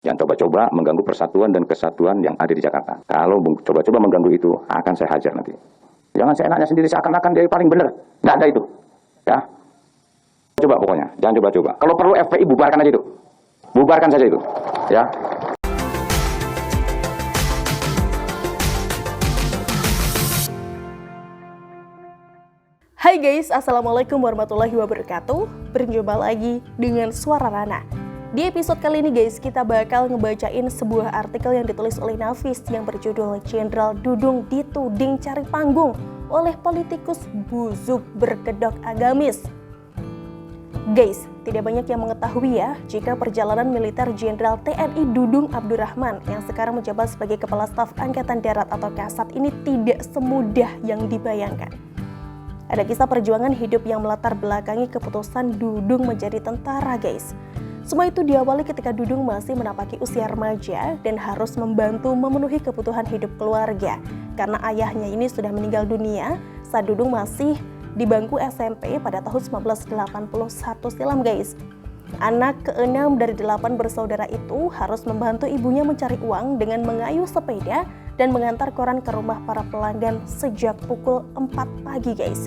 Jangan coba-coba mengganggu persatuan dan kesatuan yang ada di Jakarta. Kalau coba-coba mengganggu itu, akan saya hajar nanti. Jangan seenaknya sendiri seakan-akan dia paling benar. Nggak ada itu. Ya. Coba pokoknya, jangan coba-coba. Kalau perlu FPI bubarkan aja itu. Bubarkan saja itu. Ya. Hai guys, Assalamualaikum warahmatullahi wabarakatuh. Berjumpa lagi dengan Suara Rana. Di episode kali ini guys, kita bakal ngebacain sebuah artikel yang ditulis oleh Nafis yang berjudul Jenderal Dudung dituding cari panggung oleh politikus busuk berkedok agamis. Guys, tidak banyak yang mengetahui ya jika perjalanan militer Jenderal TNI Dudung Abdurrahman yang sekarang menjabat sebagai Kepala Staf Angkatan Darat atau Kasat ini tidak semudah yang dibayangkan. Ada kisah perjuangan hidup yang melatar belakangi keputusan Dudung menjadi tentara guys. Semua itu diawali ketika Dudung masih menapaki usia remaja dan harus membantu memenuhi kebutuhan hidup keluarga. Karena ayahnya ini sudah meninggal dunia saat Dudung masih di bangku SMP pada tahun 1981 silam guys. Anak ke-6 dari 8 bersaudara itu harus membantu ibunya mencari uang dengan mengayuh sepeda dan mengantar koran ke rumah para pelanggan sejak pukul 4 pagi guys.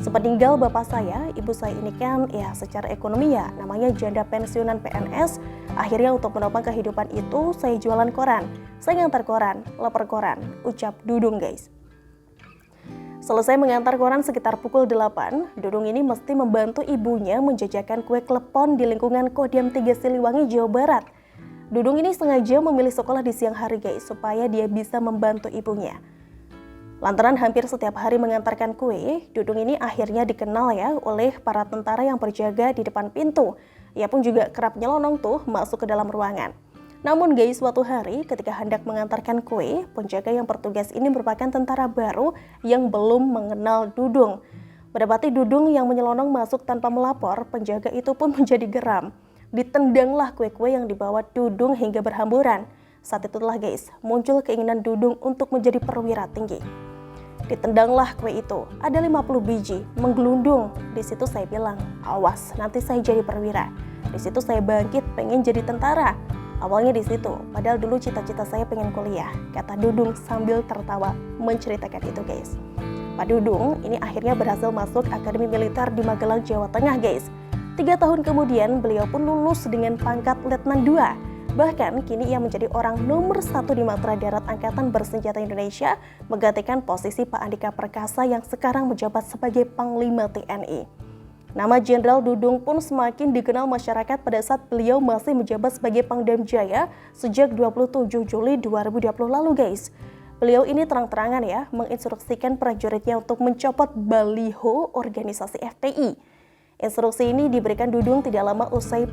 Sepeninggal bapak saya, ibu saya ini kan ya secara ekonomi ya namanya janda pensiunan PNS. Akhirnya untuk menopang kehidupan itu saya jualan koran, saya ngantar koran, lapar koran, ucap Dudung guys. Selesai mengantar koran sekitar pukul 8, Dudung ini mesti membantu ibunya menjajakan kue klepon di lingkungan Kodam 3 Siliwangi, Jawa Barat. Dudung ini sengaja memilih sekolah di siang hari guys, supaya dia bisa membantu ibunya. Lantaran hampir setiap hari mengantarkan kue, Dudung ini akhirnya dikenal ya oleh para tentara yang berjaga di depan pintu. Ia pun juga kerap nyelonong tuh masuk ke dalam ruangan. Namun guys, suatu hari ketika hendak mengantarkan kue, penjaga yang bertugas ini merupakan tentara baru yang belum mengenal Dudung. Mendapati Dudung yang menyelonong masuk tanpa melapor, penjaga itu pun menjadi geram. Ditendanglah kue-kue yang dibawa Dudung hingga berhamburan. Saat itulah guys, muncul keinginan Dudung untuk menjadi perwira tinggi. Ditendanglah kue itu, ada 50 biji, menggelundung. Di situ saya bilang, awas nanti saya jadi perwira. Di situ saya bangkit pengen jadi tentara. Awalnya di situ, padahal dulu cita-cita saya pengen kuliah, kata Dudung sambil tertawa menceritakan itu guys. Pak Dudung ini akhirnya berhasil masuk Akademi Militer di Magelang, Jawa Tengah guys. 3 tahun kemudian beliau pun lulus dengan pangkat Letnan II. Bahkan kini ia menjadi orang nomor 1 di Matra Darat Angkatan Bersenjata Indonesia, menggantikan posisi Pak Andika Perkasa yang sekarang menjabat sebagai Panglima TNI. Nama Jenderal Dudung pun semakin dikenal masyarakat pada saat beliau masih menjabat sebagai Pangdam Jaya sejak 27 Juli 2020 lalu guys. Beliau ini terang-terangan ya menginstruksikan prajuritnya untuk mencopot baliho organisasi FPI. Instruksi ini diberikan Dudung tidak lama usai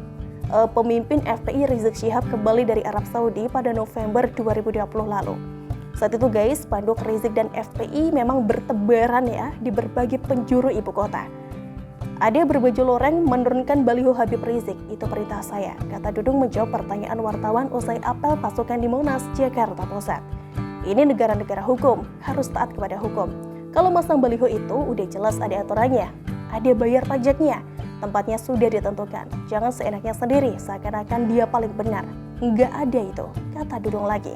pemimpin FPI Rizik Syihab kembali dari Arab Saudi pada November 2020 lalu. Saat itu guys, spanduk Rizik dan FPI memang bertebaran ya di berbagai penjuru ibu kota. Ada berbaju loreng menurunkan baliho Habib Rizik, itu perintah saya, kata Dudung menjawab pertanyaan wartawan usai apel pasukan di Monas, Jakarta Pusat. Ini negara-negara hukum, harus taat kepada hukum. Kalau masang baliho itu udah jelas ada aturannya. Ada bayar pajaknya, tempatnya sudah ditentukan. Jangan seenaknya sendiri, seakan-akan dia paling benar. Nggak ada itu, kata Dudung lagi.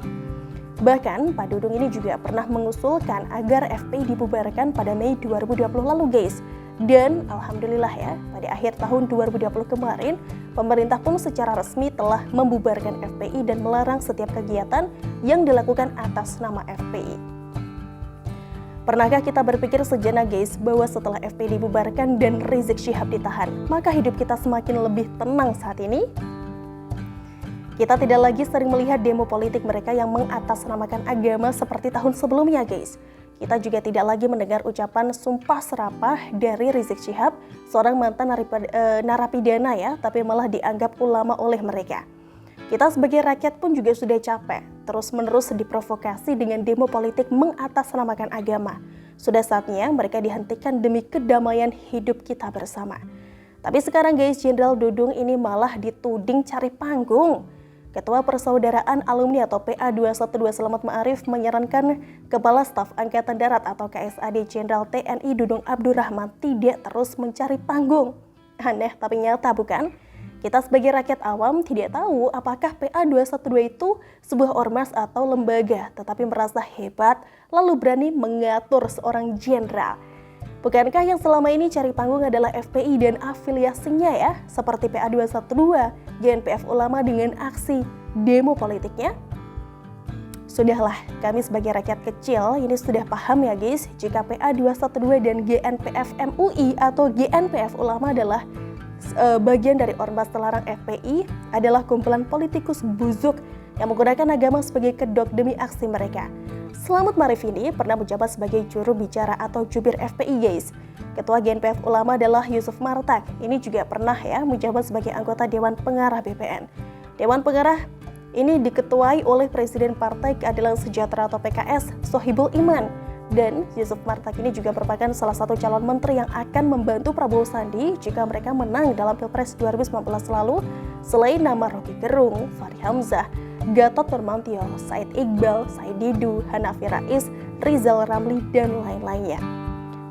Bahkan, Pak Dudung ini juga pernah mengusulkan agar FPI dibubarkan pada Mei 2020 lalu guys. Dan alhamdulillah ya, pada akhir tahun 2020 kemarin, pemerintah pun secara resmi telah membubarkan FPI dan melarang setiap kegiatan yang dilakukan atas nama FPI. Pernahkah kita berpikir sejenak guys bahwa setelah FPI dibubarkan dan Rizik Syihab ditahan, maka hidup kita semakin lebih tenang saat ini? Kita tidak lagi sering melihat demo politik mereka yang mengatasnamakan agama seperti tahun sebelumnya guys. Kita juga tidak lagi mendengar ucapan sumpah serapah dari Rizik Syihab, seorang mantan narapidana ya, tapi malah dianggap ulama oleh mereka. Kita sebagai rakyat pun juga sudah capek terus-menerus diprovokasi dengan demo politik mengatasnamakan agama. Sudah saatnya mereka dihentikan demi kedamaian hidup kita bersama. Tapi sekarang guys, Jenderal Dudung ini malah dituding cari panggung. Ketua Persaudaraan Alumni atau PA212 Selamat Ma'arif menyarankan Kepala Staf Angkatan Darat atau KSAD Jenderal TNI Dudung Abdurrahman tidak terus mencari panggung. Aneh tapi nyata bukan? Kita sebagai rakyat awam tidak tahu apakah PA212 itu sebuah ormas atau lembaga, tetapi merasa hebat lalu berani mengatur seorang jenderal. Bukankah yang selama ini cari panggung adalah FPI dan afiliasinya ya, seperti PA212, GNPF Ulama dengan aksi demo politiknya? Sudahlah, kami sebagai rakyat kecil ini sudah paham ya guys, jika PA212 dan GNPF MUI atau GNPF Ulama adalah bagian dari ormas terlarang FPI, adalah kumpulan politikus buzuk yang menggunakan agama sebagai kedok demi aksi mereka. Slamet Marif ini pernah menjabat sebagai juru bicara atau jubir FPI guys. Ketua GNPF Ulama adalah Yusuf Martak. Ini juga pernah ya menjabat sebagai anggota Dewan Pengarah BPN. Dewan Pengarah ini diketuai oleh Presiden Partai Keadilan Sejahtera atau PKS, Sohibul Iman. Dan Yusuf Martak ini juga merupakan salah satu calon menteri yang akan membantu Prabowo Sandi jika mereka menang dalam Pilpres 2019 lalu, selain nama Rocky Gerung, Fahri Hamzah, Gatot Nurmantio, Said Iqbal, Said Didu, Hanafi Rais, Rizal Ramli, dan lain-lainnya.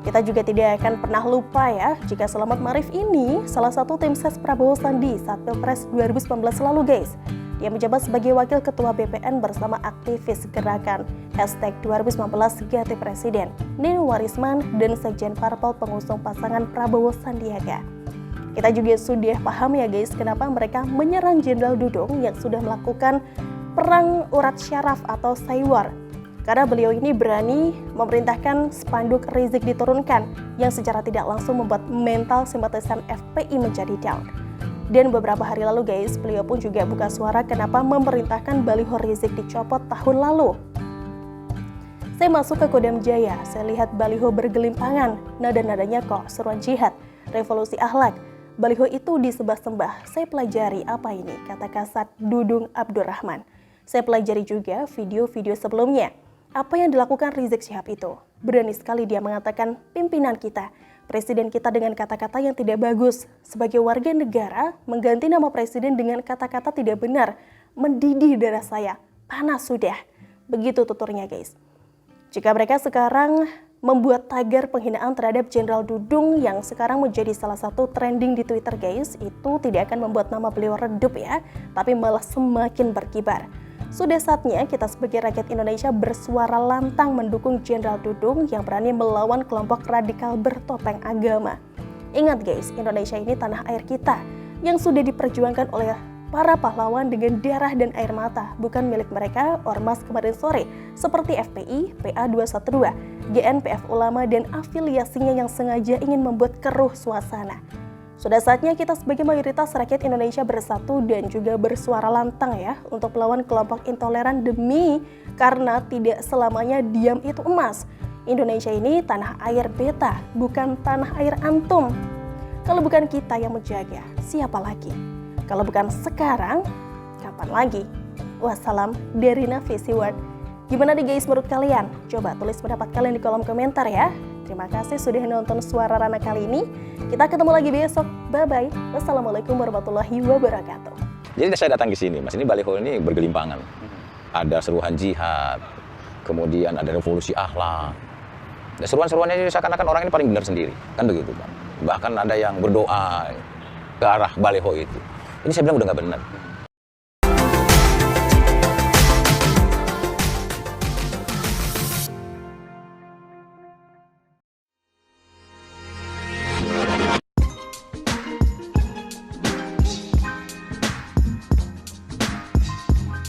Kita juga tidak akan pernah lupa ya, jika Slamet Marif ini salah satu tim ses Prabowo Sandi saat Pilpres 2019 lalu guys. Dia menjabat sebagai Wakil Ketua BPN bersama aktivis gerakan #2019 Ganti Presiden, Nino Warisman, dan Sekjen Parpol pengusung pasangan Prabowo Sandiaga. Kita juga sudah paham ya guys, kenapa mereka menyerang Jenderal Dudung yang sudah melakukan perang urat syaraf atau saywar. Karena beliau ini berani memerintahkan spanduk Rizik diturunkan, yang secara tidak langsung membuat mental simpatisan FPI menjadi down. Dan beberapa hari lalu guys, beliau pun juga buka suara kenapa memerintahkan baliho Rizik dicopot tahun lalu. Saya masuk ke Kodam Jaya, saya lihat baliho bergelimpangan, nada-nadanya kok seruan jihad, revolusi akhlak. Baliho itu disembah-sembah. Saya pelajari apa ini, kata Kasat Dudung Abdurrahman. Saya pelajari juga video-video sebelumnya. Apa yang dilakukan Rizik Syihab itu? Berani sekali dia mengatakan pimpinan kita, presiden kita dengan kata-kata yang tidak bagus. Sebagai warga negara, mengganti nama presiden dengan kata-kata tidak benar. Mendidih darah saya, panas sudah. Begitu tuturnya guys. Jika mereka sekarang membuat tagar penghinaan terhadap Jenderal Dudung yang sekarang menjadi salah satu trending di Twitter guys, itu tidak akan membuat nama beliau redup ya, tapi malah semakin berkibar. Sudah saatnya kita sebagai rakyat Indonesia bersuara lantang mendukung Jenderal Dudung yang berani melawan kelompok radikal bertopeng agama. Ingat guys, Indonesia ini tanah air kita yang sudah diperjuangkan oleh para pahlawan dengan darah dan air mata, bukan milik mereka ormas kemarin sore seperti FPI, PA212, GNPF Ulama, dan afiliasinya yang sengaja ingin membuat keruh suasana. Sudah saatnya kita sebagai mayoritas rakyat Indonesia bersatu dan juga bersuara lantang ya untuk melawan kelompok intoleran demi karena tidak selamanya diam itu emas. Indonesia ini tanah air beta, bukan tanah air antum. Kalau bukan kita yang menjaga, siapa lagi? Kalau bukan sekarang, kapan lagi? Wassalam dari Nafisi World. Gimana nih guys menurut kalian? Coba tulis pendapat kalian di kolom komentar ya. Terima kasih sudah nonton Suara Rana kali ini. Kita ketemu lagi besok. Bye-bye. Wassalamualaikum warahmatullahi wabarakatuh. Jadi saya datang ke sini, Mas. Ini baliho ini bergelimpangan. Ada seruan jihad, kemudian ada revolusi akhlak. Dan seruan-seruannya seakan-akan orang ini paling benar sendiri. Kan begitu, Pak. Bahkan ada yang berdoa ke arah baliho itu. Ini saya bilang udah nggak benar.